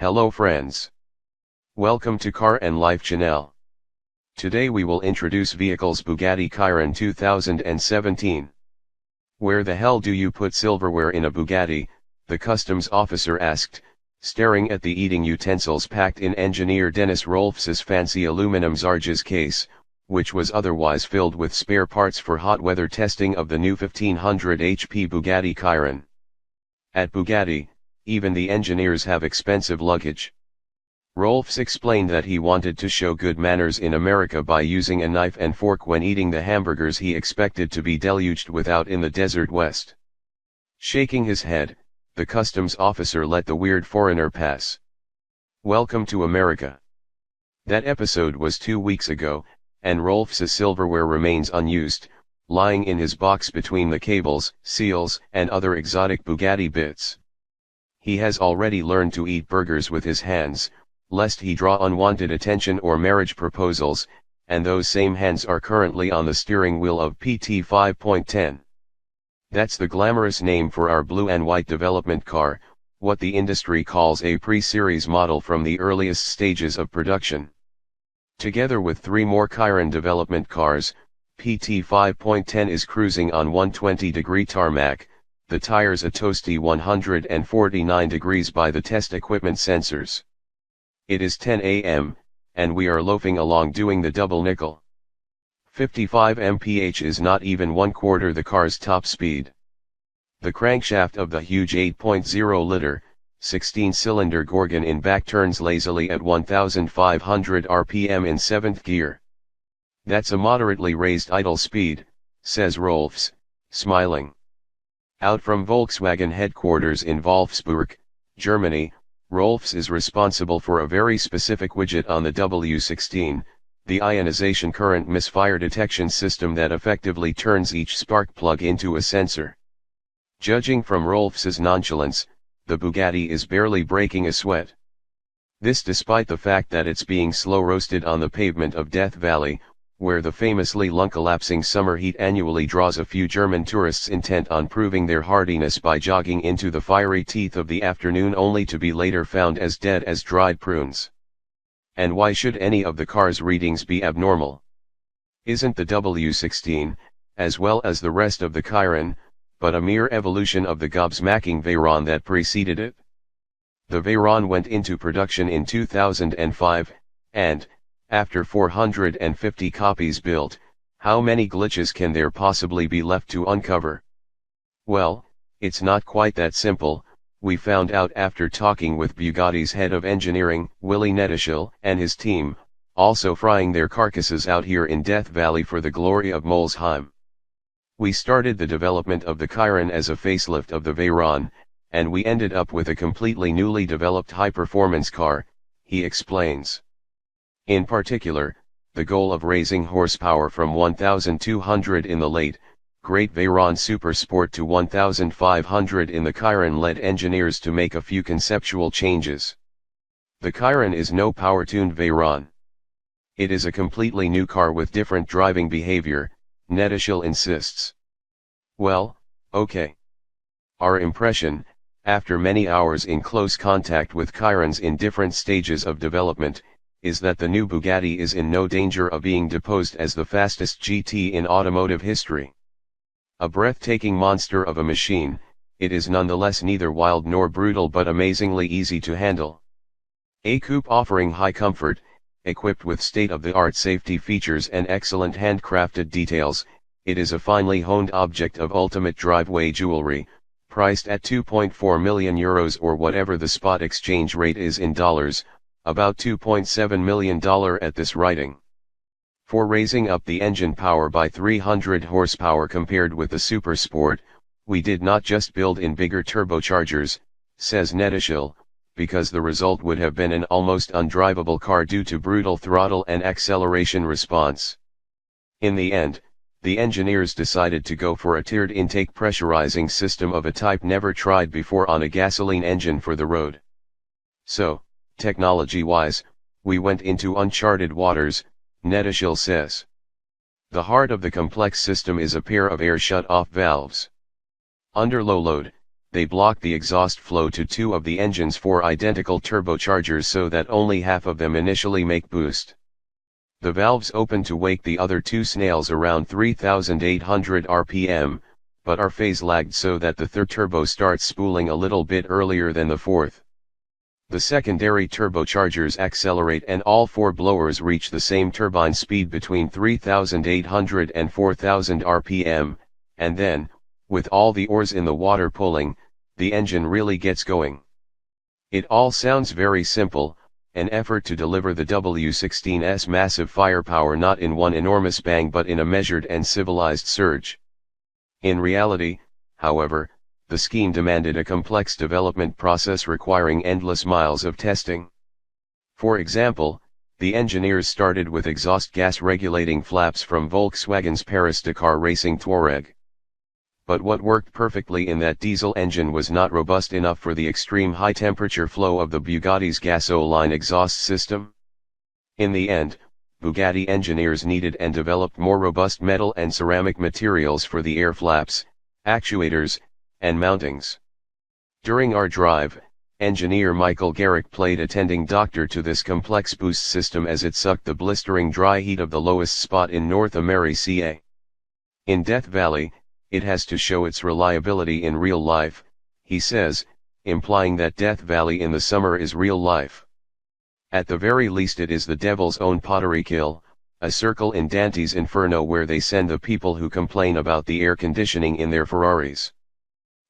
Hello friends. Welcome to Car and Life channel. Today we will introduce vehicles Bugatti Chiron 2017. Where the hell do you put silverware in a Bugatti? The customs officer asked, staring at the eating utensils packed in engineer Dennis Rohlfs' fancy aluminum Zarges case, which was otherwise filled with spare parts for hot weather testing of the new 1500 HP Bugatti Chiron. At Bugatti, even the engineers have expensive luggage. Rohlfs explained that he wanted to show good manners in America by using a knife and fork when eating the hamburgers he expected to be deluged with out in the desert west. Shaking his head, the customs officer let the weird foreigner pass. Welcome to America. That episode was 2 weeks ago, and Rohlfs' silverware remains unused, lying in his box between the cables, seals, and other exotic Bugatti bits. He has already learned to eat burgers with his hands, lest he draw unwanted attention or marriage proposals, and those same hands are currently on the steering wheel of PT 5.10. That's the glamorous name for our blue and white development car, what the industry calls a pre-series model from the earliest stages of production. Together with 3 more Chiron development cars, PT 5.10 is cruising on 120-degree tarmac, the tires a toasty 149 degrees by the test equipment sensors. It is 10 a.m., and we are loafing along doing the double nickel. 55 mph is not even 1/4 the car's top speed. The crankshaft of the huge 8.0-liter, 16-cylinder Gorgon in back turns lazily at 1,500 rpm in 7th gear. That's a moderately raised idle speed, says Rohlfs, smiling. Out from Volkswagen headquarters in Wolfsburg, Germany, Rohlfs is responsible for a very specific widget on the W16, the ionization current misfire detection system that effectively turns each spark plug into a sensor. Judging from Rohlfs' nonchalance, the Bugatti is barely breaking a sweat. This despite the fact that it's being slow roasted on the pavement of Death Valley, where the famously lung-collapsing summer heat annually draws a few German tourists intent on proving their hardiness by jogging into the fiery teeth of the afternoon only to be later found as dead as dried prunes. And why should any of the car's readings be abnormal? Isn't the W16, as well as the rest of the Chiron, but a mere evolution of the gobsmacking Veyron that preceded it? The Veyron went into production in 2005, and, after 450 copies built, how many glitches can there possibly be left to uncover? Well, it's not quite that simple, we found out after talking with Bugatti's head of engineering, Willy Netteschel, and his team, also frying their carcasses out here in Death Valley for the glory of Molsheim. We started the development of the Chiron as a facelift of the Veyron, and we ended up with a completely newly developed high-performance car, he explains. In particular, the goal of raising horsepower from 1,200 in the late, great Veyron Super Sport to 1,500 in the Chiron led engineers to make a few conceptual changes. The Chiron is no power-tuned Veyron. It is a completely new car with different driving behavior, Netteschel insists. Well, okay. Our impression, after many hours in close contact with Chirons in different stages of development, is that the new Bugatti is in no danger of being deposed as the fastest GT in automotive history. A breathtaking monster of a machine, it is nonetheless neither wild nor brutal but amazingly easy to handle. A coupe offering high comfort, equipped with state-of-the-art safety features and excellent handcrafted details, it is a finely honed object of ultimate driveway jewelry, priced at €2.4 million or whatever the spot exchange rate is in dollars, about $2.7 million at this writing. For raising up the engine power by 300 horsepower compared with the Super Sport, we did not just build in bigger turbochargers, says Netteschel, because the result would have been an almost undrivable car due to brutal throttle and acceleration response. In the end, the engineers decided to go for a tiered intake pressurizing system of a type never tried before on a gasoline engine for the road. So, technology-wise, we went into uncharted waters, Netteschel says. The heart of the complex system is a pair of air shut-off valves. Under low load, they block the exhaust flow to two of the engine's four identical turbochargers so that only half of them initially make boost. The valves open to wake the other two snails around 3,800 rpm, but are phase lagged so that the third turbo starts spooling a little bit earlier than the fourth. The secondary turbochargers accelerate and all four blowers reach the same turbine speed between 3,800 and 4,000 rpm, and then, with all the oars in the water pulling, the engine really gets going. It all sounds very simple, an effort to deliver the W16's massive firepower not in one enormous bang but in a measured and civilized surge. In reality, however, the scheme demanded a complex development process requiring endless miles of testing. For example, the engineers started with exhaust gas regulating flaps from Volkswagen's Paris-Dakar racing Touareg. But what worked perfectly in that diesel engine was not robust enough for the extreme high temperature flow of the Bugatti's gasoline exhaust system. In the end, Bugatti engineers needed and developed more robust metal and ceramic materials for the air flaps, actuators, and mountings. During our drive, engineer Michael Garrick played attending doctor to this complex boost system as it sucked the blistering dry heat of the lowest spot in North America. In Death Valley, it has to show its reliability in real life, he says, implying that Death Valley in the summer is real life. At the very least it is the devil's own pottery kiln, a circle in Dante's Inferno where they send the people who complain about the air conditioning in their Ferraris.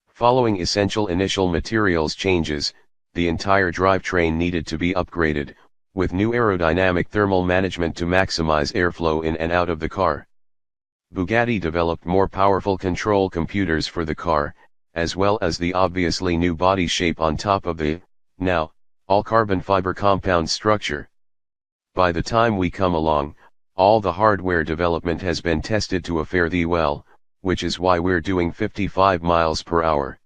Following essential initial materials changes, the entire drivetrain needed to be upgraded, with new aerodynamic thermal management to maximize airflow in and out of the car. Bugatti developed more powerful control computers for the car, as well as the obviously new body shape on top of the, now, all-carbon fiber compound structure. By the time we come along, all the hardware development has been tested to a fare thee well, which is why we're doing 55 miles per hour.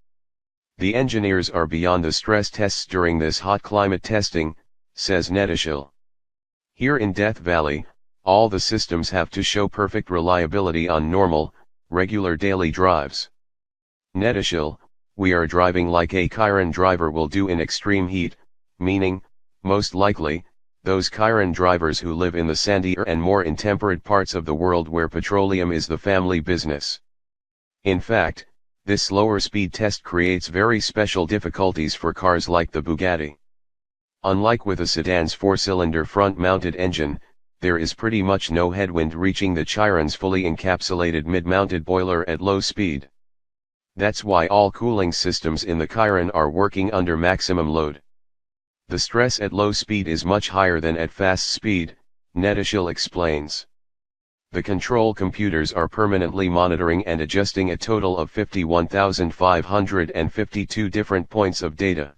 The engineers are beyond the stress tests during this hot climate testing, says Netishil. Here in Death Valley, all the systems have to show perfect reliability on normal, regular daily drives. Netishil, we are driving like a Chiron driver will do in extreme heat, meaning, most likely, those Chiron drivers who live in the sandier and more intemperate parts of the world where petroleum is the family business. In fact, this slower speed test creates very special difficulties for cars like the Bugatti. Unlike with a sedan's four-cylinder front-mounted engine, there is pretty much no headwind reaching the Chiron's fully encapsulated mid-mounted boiler at low speed. That's why all cooling systems in the Chiron are working under maximum load. The stress at low speed is much higher than at fast speed, Netishil explains. The control computers are permanently monitoring and adjusting a total of 51,552 different points of data.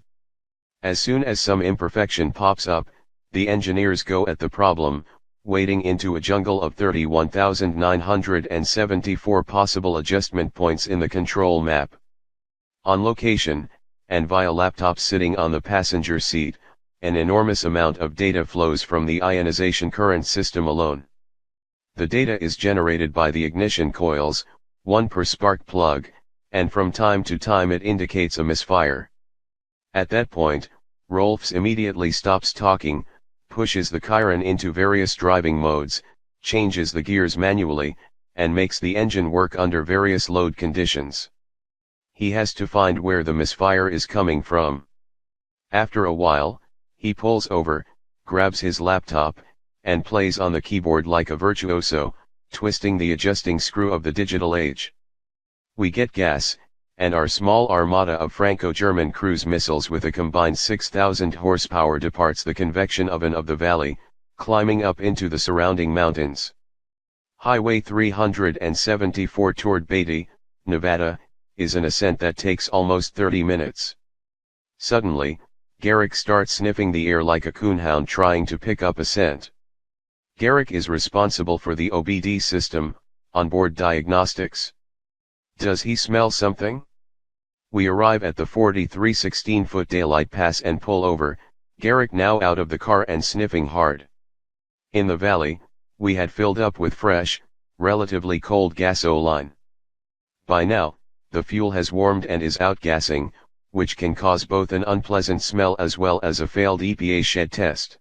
As soon as some imperfection pops up, the engineers go at the problem, wading into a jungle of 31,974 possible adjustment points in the control map. On location, and via laptops sitting on the passenger seat, an enormous amount of data flows from the ionization current system alone. The data is generated by the ignition coils, one per spark plug, and from time to time it indicates a misfire. At that point, Rohlfs immediately stops talking, pushes the Chiron into various driving modes, changes the gears manually, and makes the engine work under various load conditions. He has to find where the misfire is coming from. After a while, he pulls over, grabs his laptop, and plays on the keyboard like a virtuoso, twisting the adjusting screw of the digital age. We get gas, and our small armada of Franco-German cruise missiles with a combined 6,000 horsepower departs the convection oven of the valley, climbing up into the surrounding mountains. Highway 374 toward Beatty, Nevada, is an ascent that takes almost 30 minutes. Suddenly, Garrick starts sniffing the air like a coonhound trying to pick up a scent. Garrick is responsible for the OBD system, onboard diagnostics. Does he smell something? We arrive at the 43 16-foot daylight pass and pull over, Garrick now out of the car and sniffing hard. In the valley, we had filled up with fresh, relatively cold gasoline. By now, the fuel has warmed and is outgassing, which can cause both an unpleasant smell as well as a failed EPA shed test.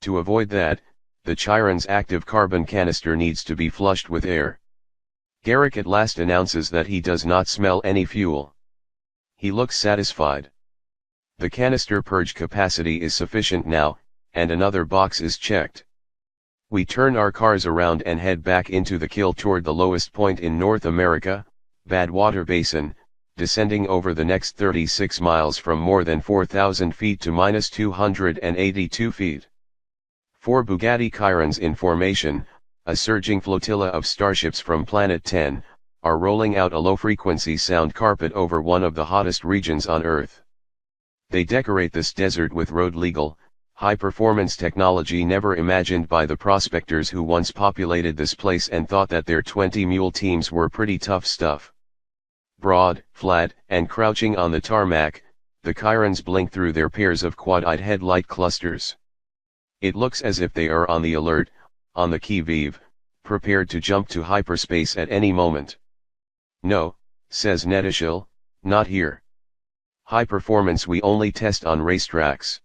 To avoid that, the Chiron's active carbon canister needs to be flushed with air. Garrick at last announces that he does not smell any fuel. He looks satisfied. The canister purge capacity is sufficient now, and another box is checked. We turn our cars around and head back into the kill toward the lowest point in North America, Badwater Basin, descending over the next 36 miles from more than 4,000 feet to minus 282 feet. 4 Bugatti Chirons in formation, a surging flotilla of starships from Planet 10, are rolling out a low-frequency sound carpet over one of the hottest regions on Earth. They decorate this desert with road-legal, high-performance technology never imagined by the prospectors who once populated this place and thought that their 20-mule teams were pretty tough stuff. Broad, flat, and crouching on the tarmac, the Chirons blink through their pairs of quad-eyed headlight clusters. It looks as if they are on the alert, on the qui-vive, prepared to jump to hyperspace at any moment. "No," says Netishil, "not here. High performance we only test on racetracks.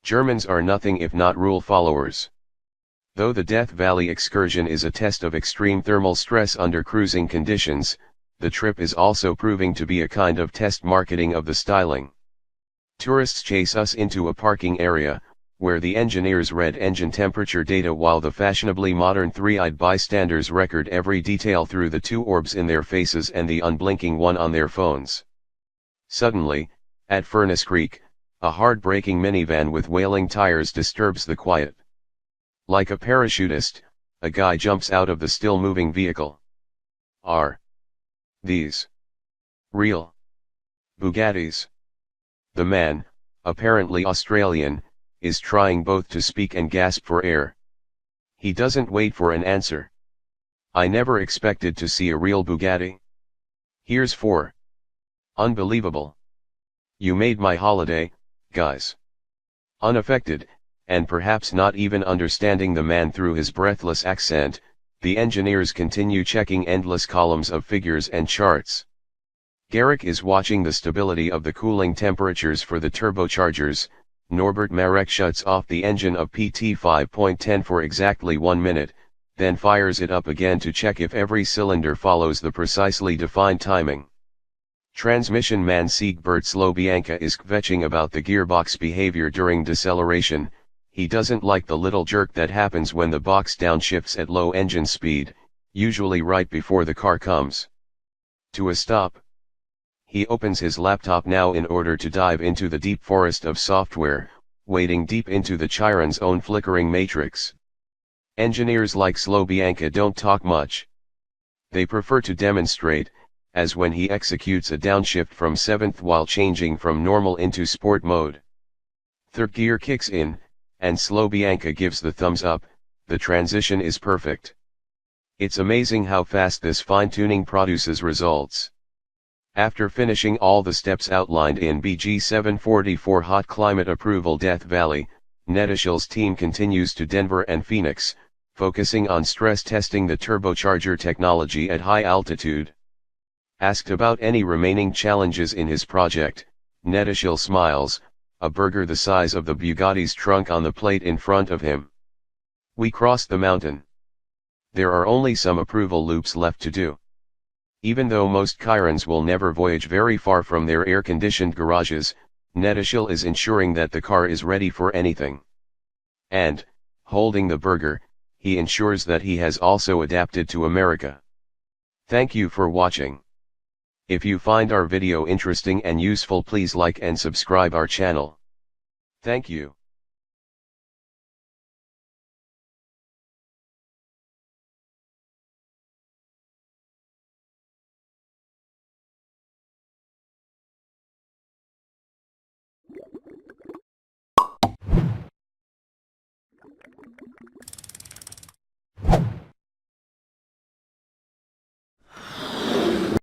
Germans are nothing if not rule followers." Though the Death Valley excursion is a test of extreme thermal stress under cruising conditions, the trip is also proving to be a kind of test marketing of the styling. Tourists chase us into a parking area, where the engineers read engine temperature data while the fashionably modern three-eyed bystanders record every detail through the 2 orbs in their faces and the unblinking one on their phones. Suddenly, at Furnace Creek, a hard-braking minivan with wailing tires disturbs the quiet. Like a parachutist, a guy jumps out of the still-moving vehicle. Are these real Bugattis? The man, apparently Australian, is trying both to speak and gasp for air. He doesn't wait for an answer. "I never expected to see a real Bugatti. Here's 4. Unbelievable. You made my holiday, guys." Unaffected, and perhaps not even understanding the man through his breathless accent, the engineers continue checking endless columns of figures and charts. Garrick is watching the stability of the cooling temperatures for the turbochargers. Norbert Marek shuts off the engine of PT 5.10 for exactly 1 minute, then fires it up again to check if every cylinder follows the precisely defined timing. Transmission man Siegbert Slobianka is kvetching about the gearbox behavior during deceleration. He doesn't like the little jerk that happens when the box downshifts at low engine speed, usually right before the car comes to a stop. He opens his laptop now in order to dive into the deep forest of software, wading deep into the Chiron's own flickering matrix. Engineers like Slobianka don't talk much. They prefer to demonstrate, as when he executes a downshift from 7th while changing from normal into sport mode. 3rd gear kicks in, and Slobianka gives the thumbs up. The transition is perfect. It's amazing how fast this fine-tuning produces results. After finishing all the steps outlined in BG 744 Hot Climate Approval Death Valley, Netishil's team continues to Denver and Phoenix, focusing on stress testing the turbocharger technology at high altitude. Asked about any remaining challenges in his project, Netishil smiles, a burger the size of the Bugatti's trunk on the plate in front of him. "We crossed the mountain. There are only some approval loops left to do." Even though most Chirons will never voyage very far from their air-conditioned garages, Netishil is ensuring that the car is ready for anything. And, holding the burger, he ensures that he has also adapted to America. Thank you for watching. If you find our video interesting and useful, please like and subscribe our channel. Thank you.